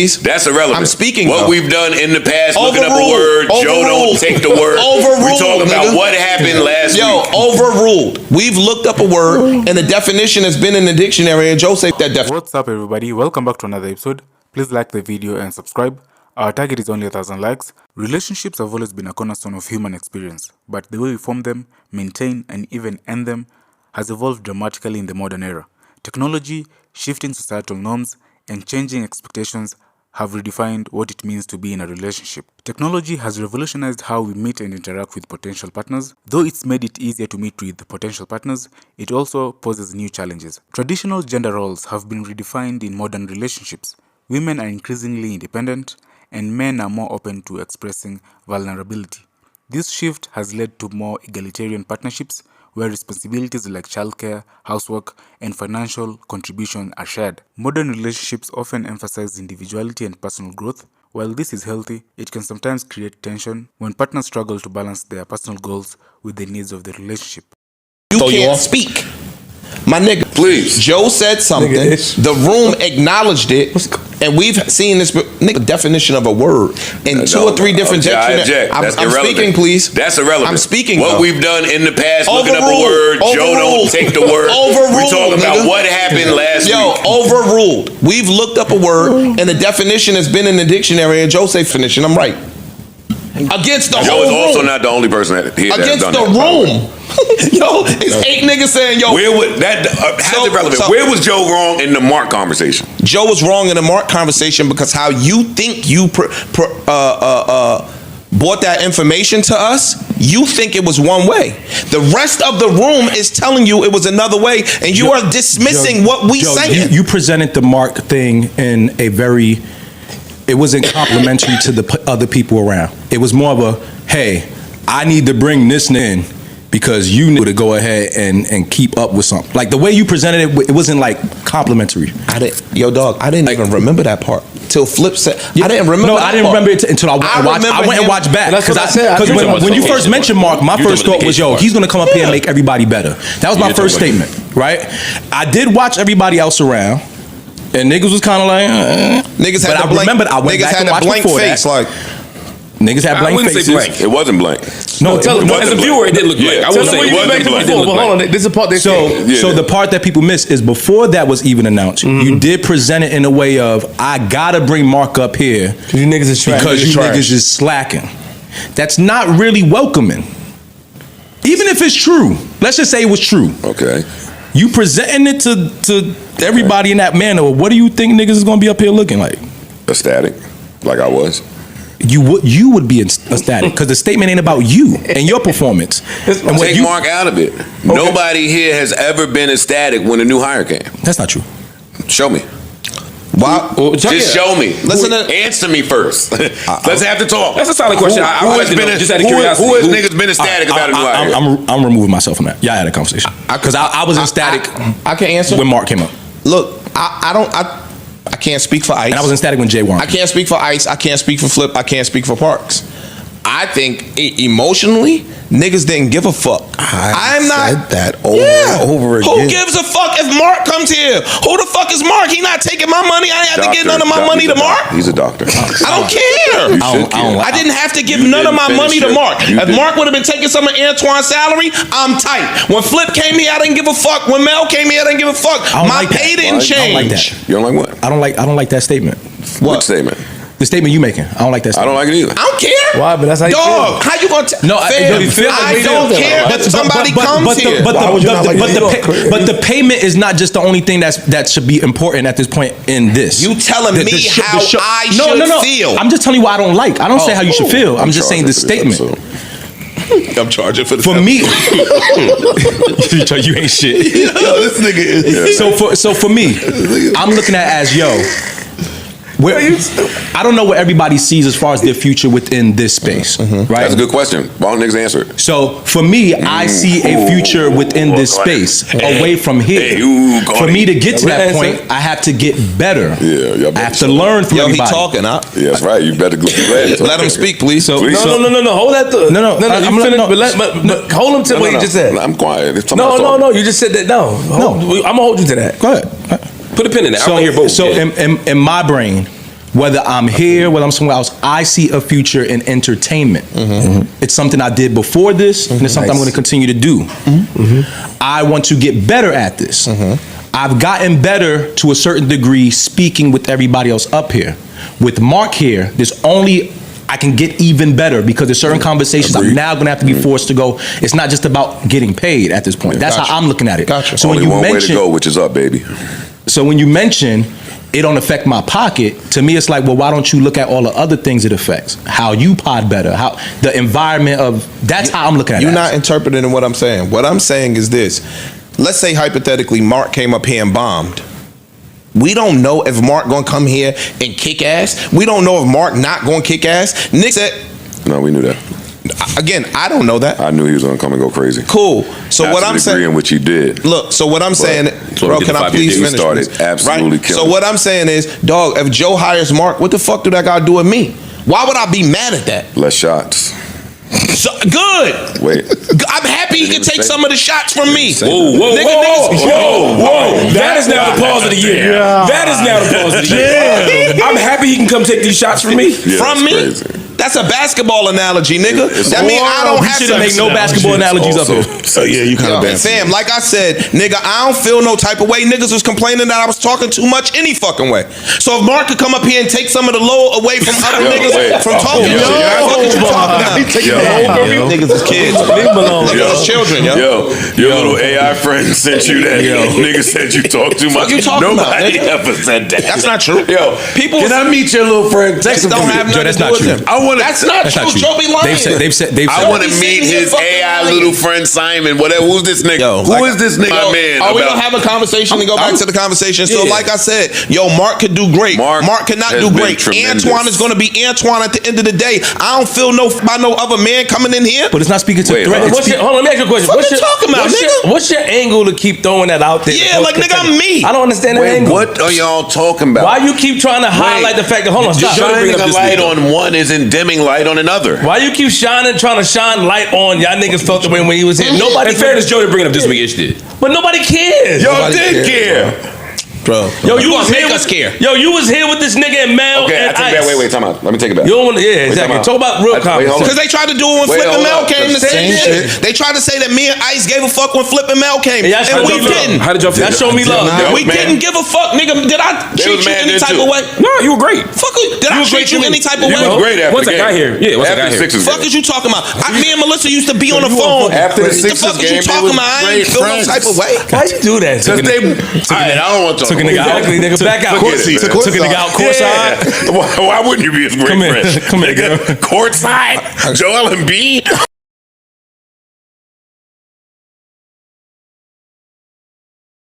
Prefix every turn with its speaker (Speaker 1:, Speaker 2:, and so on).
Speaker 1: please.
Speaker 2: That's irrelevant.
Speaker 1: I'm speaking.
Speaker 2: What we've done in the past, looking up a word, Joe don't take the word. We're talking about what happened last week.
Speaker 1: Overruled. We've looked up a word, and the definition has been in the dictionary, and Joe said that definition.
Speaker 3: What's up, everybody? Welcome back to another episode. Please like the video and subscribe. Our target is only 1,000 likes. Relationships have always been a cornerstone of human experience, but the way we form them, maintain, and even end them has evolved dramatically in the modern era. Technology, shifting societal norms, and changing expectations have redefined what it means to be in a relationship. Technology has revolutionized how we meet and interact with potential partners. Though it's made it easier to meet with potential partners, it also poses new challenges. Traditional gender roles have been redefined in modern relationships. Women are increasingly independent, and men are more open to expressing vulnerability. This shift has led to more egalitarian partnerships, where responsibilities like childcare, housework, and financial contribution are shared. Modern relationships often emphasize individuality and personal growth. While this is healthy, it can sometimes create tension when partners struggle to balance their personal goals with the needs of the relationship.
Speaker 1: You can't speak. My nigga,
Speaker 2: please.
Speaker 1: Joe said something. The room acknowledged it, and we've seen this nigga definition of a word in two or three different dictionaries. I'm speaking, please.
Speaker 2: That's irrelevant.
Speaker 1: I'm speaking.
Speaker 2: What we've done in the past, looking up a word, Joe don't take the word. We're talking about what happened last week.
Speaker 1: Overruled. We've looked up a word, and the definition has been in the dictionary, and Joe said definition. I'm right. Against the
Speaker 2: Joe
Speaker 1: whole
Speaker 2: is
Speaker 1: room.
Speaker 2: also not the only person that here that's
Speaker 1: Against
Speaker 2: done
Speaker 1: the
Speaker 2: that.
Speaker 1: room. Yo, it's 8 niggas saying, yo.
Speaker 2: Where would that? How's it relevant? Where was Joe wrong in the Marc conversation?
Speaker 1: Joe was wrong in the Marc conversation because how you think you brought that information to us, you think it was one way. The rest of the room is telling you it was another way, and you are dismissing what we saying.
Speaker 4: You presented the Marc thing in a very. It wasn't complimentary to the other people around. It was more of a, hey, I need to bring this in because you need to go ahead and keep up with something. Like the way you presented it, it wasn't like complimentary.
Speaker 1: I didn't even remember that part till Flip said. I didn't remember.
Speaker 4: No, I didn't remember it until I went and watched back.
Speaker 5: Because
Speaker 4: when you first mentioned Marc, my first thought was, yo, he's gonna come up here and make everybody better. That was my first statement, right? I did watch everybody else around. And niggas was kind of like,
Speaker 1: niggas had
Speaker 4: but I remembered I went back and watched before
Speaker 1: face,
Speaker 4: that.
Speaker 1: like
Speaker 4: niggas had blank faces.
Speaker 2: Say blank. It wasn't blank.
Speaker 5: No, as a viewer, it didn't look blank. I wouldn't say it wasn't blank. But hold on, this is the part they
Speaker 4: So the part that people miss is before that was even announced, you did present it in a way of, I gotta bring Marc up here
Speaker 5: you niggas is trash.
Speaker 4: because you niggas is slacking. That's not really welcoming. Even if it's true, let's just say it was true.
Speaker 2: Okay.
Speaker 4: You presenting it to everybody in that manner. What do you think niggas is gonna be up here looking like?
Speaker 2: Ecstatic, like I was.
Speaker 4: You would be ecstatic because the statement ain't about you and your performance. And
Speaker 2: Take Marc out of it. Okay. Nobody here has ever been ecstatic when a new hire came.
Speaker 4: That's not true.
Speaker 2: Show me.
Speaker 1: Wow.
Speaker 2: Just show me.
Speaker 1: Listen,
Speaker 2: answer me first. Let's have to talk.
Speaker 5: That's a solid question. Just out of curiosity.
Speaker 2: Who has niggas been ecstatic about a new hire?
Speaker 4: I'm removing myself from that. Y'all had a conversation because I was ecstatic.
Speaker 1: I can answer
Speaker 4: when Marc came up.
Speaker 1: Look, I can't speak for Ice.
Speaker 4: And I was ecstatic when Jay Warren.
Speaker 1: I can't speak for Ice. I can't speak for Flip. I can't speak for Parks. I think emotionally, niggas didn't give a fuck.
Speaker 6: I'm not that over and over again.
Speaker 1: Who gives a fuck if Marc comes here? Who the fuck is Marc? He not taking my money. I ain't have to give none of my money to Marc.
Speaker 2: He's a doctor.
Speaker 1: I don't care. I didn't have to give none of my money to Marc. If Marc would have been taking some of Antoine's salary, I'm tight. When Flip came here, I didn't give a fuck. When Mel came here, I didn't give a fuck. My pay didn't change.
Speaker 4: I don't like that.
Speaker 2: You don't like what?
Speaker 4: I don't like that statement.
Speaker 2: What statement?
Speaker 4: The statement you making. I don't like that statement.
Speaker 2: I don't like it either.
Speaker 1: I don't care.
Speaker 5: Why? But that's how you feel.
Speaker 1: How you gonna
Speaker 4: No,
Speaker 1: I don't care that somebody comes here.
Speaker 4: But the payment is not just the only thing that should be important at this point in this.
Speaker 1: You telling me how I should feel.
Speaker 4: I'm just telling you what I don't like. I don't say how you should feel. I'm just saying the statement.
Speaker 1: I'm charging for the
Speaker 4: For me, you ain't shit.
Speaker 1: Yo, this nigga is.
Speaker 4: So for me, I'm looking at it as I don't know what everybody sees as far as their future within this space, right?
Speaker 2: That's a good question. Why don't niggas answer it?
Speaker 4: So for me, I see a future within this space, away from here. For me to get to that point, I have to get better.
Speaker 2: Yeah,
Speaker 4: I have to learn from everybody.
Speaker 1: He talking, huh?
Speaker 2: Yeah, that's right. You better
Speaker 1: let him speak, please.
Speaker 5: No. Hold that. But hold him to what you just said.
Speaker 2: I'm quiet.
Speaker 5: No. You just said that. No. I'm gonna hold you to that.
Speaker 4: Go ahead.
Speaker 5: Put a pin in that. I want to hear both.
Speaker 4: So in my brain, Whether I'm here, whether I'm somewhere else, I see a future in entertainment. It's something I did before this, and it's something I'm going to continue to do. I want to get better at this. I've gotten better to a certain degree speaking with everybody else up here. With Mark here, I can get even better because there's certain conversations I'm now going to have to be forced to go. It's not just about getting paid at this point. That's how I'm looking at it.
Speaker 6: So
Speaker 2: only one way to go, which is up, baby.
Speaker 4: So when you mention it don't affect my pocket, to me it's like, well, why don't you look at all the other things it affects? How you pod better, how the environment that's how I'm looking at it.
Speaker 1: You're not interpreting what I'm saying. What I'm saying is this. Let's say hypothetically Mark came up here and bombed. We don't know if Mark gonna come here and kick ass. We don't know if Mark not gonna kick ass. Nick said,
Speaker 2: no, we knew that.
Speaker 1: Again, I don't know that.
Speaker 2: I knew he was gonna come and go crazy.
Speaker 1: Cool. So what I'm saying,
Speaker 2: which he did.
Speaker 1: Look, so what I'm saying, bro, can I please finish?
Speaker 2: Absolutely
Speaker 1: right? So what I'm saying is, dog, if Joe hires Mark, what the fuck do that guy do with me? Why would I be mad at that?
Speaker 2: Less shots.
Speaker 1: So, good.
Speaker 2: Wait.
Speaker 1: I'm happy he can take some of the shots from me.
Speaker 5: Whoa. That is now the pause of the year. Yeah. That is now the pause of the year. I'm happy he can come take these shots from me.
Speaker 2: Yeah,
Speaker 1: from me?
Speaker 2: Crazy.
Speaker 1: That's a basketball analogy, nigga. That means I don't have to
Speaker 4: make no basketball analogies up here.
Speaker 6: So yeah, you kind of
Speaker 1: fam, like I said, nigga, I don't feel no type of way. Niggas was complaining that I was talking too much any fucking way. So if Mark could come up here and take some of the low away from other niggas from talking shit, what you talking about? Niggas is kids. Niggas is children, yo.
Speaker 2: Your little AI friend sent you that. Nigga said you talk too much.
Speaker 1: What you talking about?
Speaker 2: Nobody ever said that.
Speaker 1: That's not true.
Speaker 2: Yo,
Speaker 1: people.
Speaker 2: Can I meet your little friend?
Speaker 1: Text him. Don't have nothing to do with him. That's not true. Joe be lying.
Speaker 4: They've said.
Speaker 2: I want to meet his AI little friend Simon. Whatever. Who's this nigga? Who is this nigga? My man.
Speaker 1: Are we gonna have a conversation and go back to the conversation? So, like I said, Mark could do great. Mark cannot do great. Antoine is gonna be Antoine at the end of the day. I don't feel no other man coming in here.
Speaker 4: But it's not speaking to threat.
Speaker 5: Hold on, let me ask you a question.
Speaker 1: What you talking about, nigga?
Speaker 5: What's your angle to keep throwing that out there?
Speaker 1: Yeah, like nigga, I'm me.
Speaker 5: I don't understand that angle.
Speaker 2: What are y'all talking about?
Speaker 5: Why you keep trying to highlight the fact that
Speaker 2: shining a light on one isn't dimming light on another?
Speaker 5: Why you keep trying to shine light on y'all niggas felt the way when he was here? Nobody.
Speaker 7: In fairness, Joe didn't bring up this week ish did.
Speaker 5: But nobody cares.
Speaker 2: Y'all did care.
Speaker 1: Bro.
Speaker 5: Yo, you was
Speaker 1: make
Speaker 5: here
Speaker 1: us care.
Speaker 5: Yo, you was here with this nigga and Mel and Ice.
Speaker 2: Wait, time out. Let me take it back.
Speaker 5: You don't want to, exactly. Talk about real conversation.
Speaker 1: Because they tried to do it when Flip and Mel came. The same shit. They tried to say that me and Ice gave a fuck when Flip and Mel came. And we didn't.
Speaker 7: How did y'all feel?
Speaker 5: That showed me love.
Speaker 1: We didn't give a fuck, nigga. Did I treat you any type of way?
Speaker 7: No, you were great.
Speaker 1: Fuck you. Did I treat you any type of way?
Speaker 2: You were great after
Speaker 7: the game. Once I got here. Yeah, once I got here.
Speaker 1: Fuck is you talking about? Me and Melissa used to be on the phone.
Speaker 2: After the Sixers game,
Speaker 1: you talking about? I ain't feel no type of way.
Speaker 5: Why you do that?
Speaker 2: Because I don't want to talk about it.
Speaker 5: Nigga, back out.
Speaker 2: Took
Speaker 5: a nigga out courtside.
Speaker 2: Why wouldn't you be his great friend?
Speaker 5: Come here, girl.
Speaker 2: Courtside? Joel Embiid?